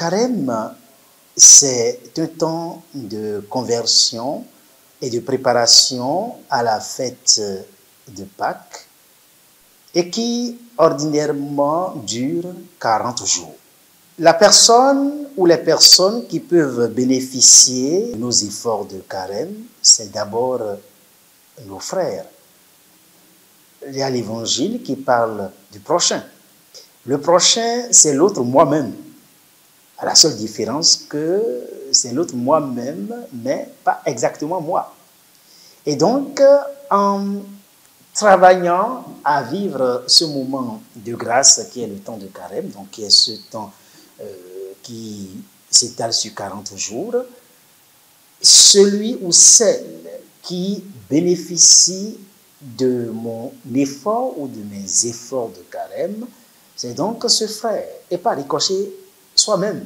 carême, c'est un temps de conversion et de préparation à la fête de Pâques et qui ordinairement dure 40 jours. La personne ou les personnes qui peuvent bénéficier de nos efforts de carême, c'est d'abord nos frères. Il y a l'évangile qui parle du prochain. Le prochain, c'est l'autre moi-même. À la seule différence que c'est l'autre moi-même, mais pas exactement moi. Et donc, en travaillant à vivre ce moment de grâce qui est le temps de carême, donc qui est ce temps qui s'étale sur 40 jours, celui ou celle qui bénéficie de mon effort ou de mes efforts de carême, c'est donc ce frère, et pas ricocher soi-même.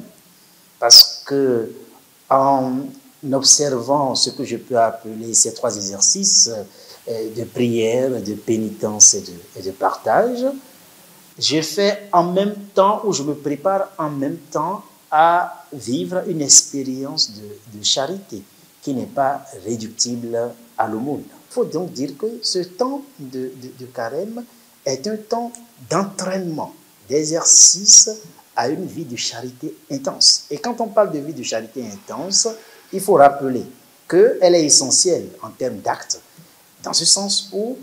Parce que en observant ce que je peux appeler ces 3 exercices de prière, de pénitence et de partage, je fais en même temps, ou je me prépare en même temps à vivre une expérience de charité qui n'est pas réductible à l'aumône. Il faut donc dire que ce temps de carême est un temps d'entraînement, d'exercice à une vie de charité intense. Et quand on parle de vie de charité intense, il faut rappeler qu'elle est essentielle en termes d'actes, dans ce sens où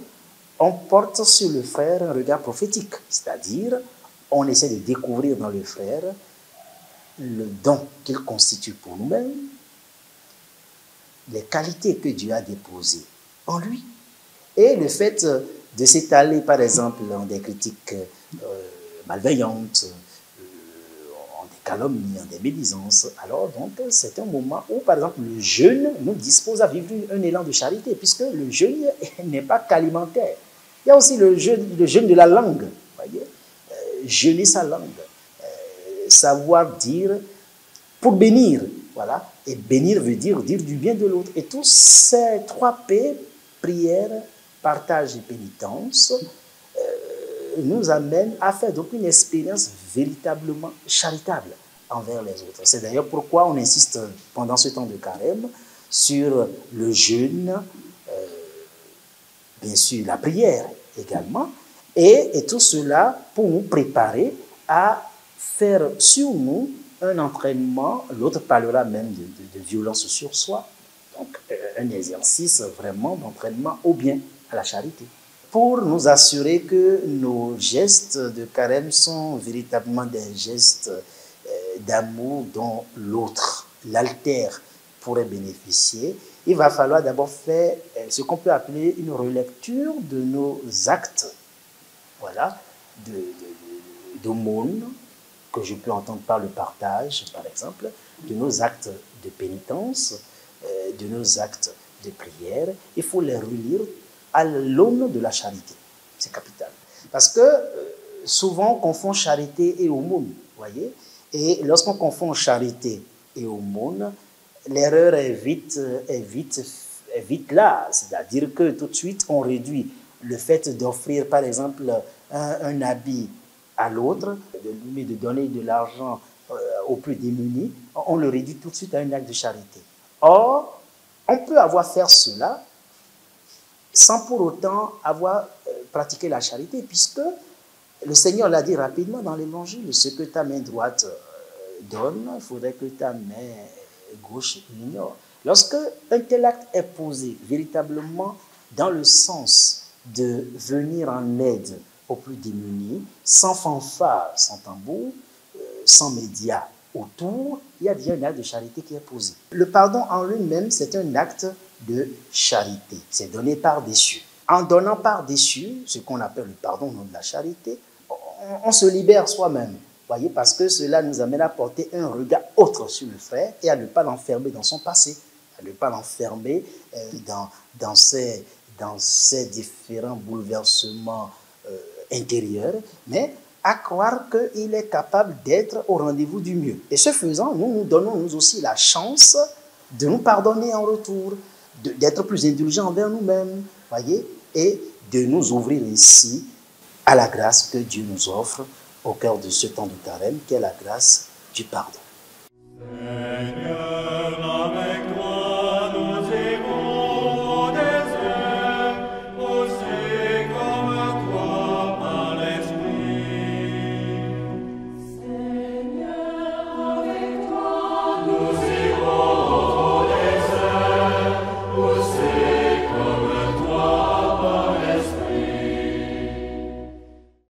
on porte sur le frère un regard prophétique, c'est-à-dire on essaie de découvrir dans le frère le don qu'il constitue pour nous-mêmes, les qualités que Dieu a déposées en lui, et le fait de s'étaler, par exemple, en des critiques malveillantes, en des calomnies, en des médisances. Alors, donc, c'est un moment où, par exemple, le jeûne nous dispose à vivre un élan de charité, puisque le jeûne n'est pas qu'alimentaire. Il y a aussi le jeûne de la langue, voyez, jeûner sa langue, savoir dire pour bénir, voilà. Et bénir veut dire du bien de l'autre. Et tous ces 3 P, prière, partage et pénitence, nous amènent à faire donc une expérience véritablement charitable envers les autres. C'est d'ailleurs pourquoi on insiste pendant ce temps de carême sur le jeûne, bien sûr la prière également, et tout cela pour nous préparer à faire sur nous un entraînement, l'autre parlera même de violence sur soi, donc un exercice vraiment d'entraînement au bien, à la charité. Pour nous assurer que nos gestes de carême sont véritablement des gestes d'amour dont l'autre, l'altère, pourrait bénéficier, il va falloir d'abord faire ce qu'on peut appeler une relecture de nos actes, voilà, d'aumône, que je peux entendre par le partage, par exemple, de nos actes de pénitence, de nos actes de prière. Il faut les relire à l'aune de la charité. C'est capital. Parce que souvent, on confond charité et aumône, voyez. Et lorsqu'on confond charité et aumône, l'erreur est vite là. C'est-à-dire que tout de suite, on réduit le fait d'offrir, par exemple, un habit à l'autre, de donner de l'argent aux plus démunis, on le réduit tout de suite à un acte de charité. Or, on peut faire cela sans pour autant avoir pratiqué la charité, puisque le Seigneur l'a dit rapidement dans l'Évangile, ce que ta main droite donne, il faudrait que ta main gauche l'ignore. Lorsque un tel acte est posé véritablement dans le sens de venir en aide aux plus démunis, sans fanfare, sans tambour, sans médias autour, il y a déjà un acte de charité qui est posé. Le pardon en lui-même, c'est un acte de charité. C'est donné par-dessus. En donnant par-dessus, ce qu'on appelle le pardon au nom de la charité, on se libère soi-même. Voyez, parce que cela nous amène à porter un regard autre sur le frère et à ne pas l'enfermer dans son passé, à ne pas l'enfermer dans ses différents bouleversements intérieurs, mais à croire qu'il est capable d'être au rendez-vous du mieux. Et ce faisant, nous donnons nous aussi la chance de nous pardonner en retour, d'être plus indulgents envers nous-mêmes, voyez, et de nous ouvrir ici à la grâce que Dieu nous offre au cœur de ce temps de carême, qui est la grâce du pardon.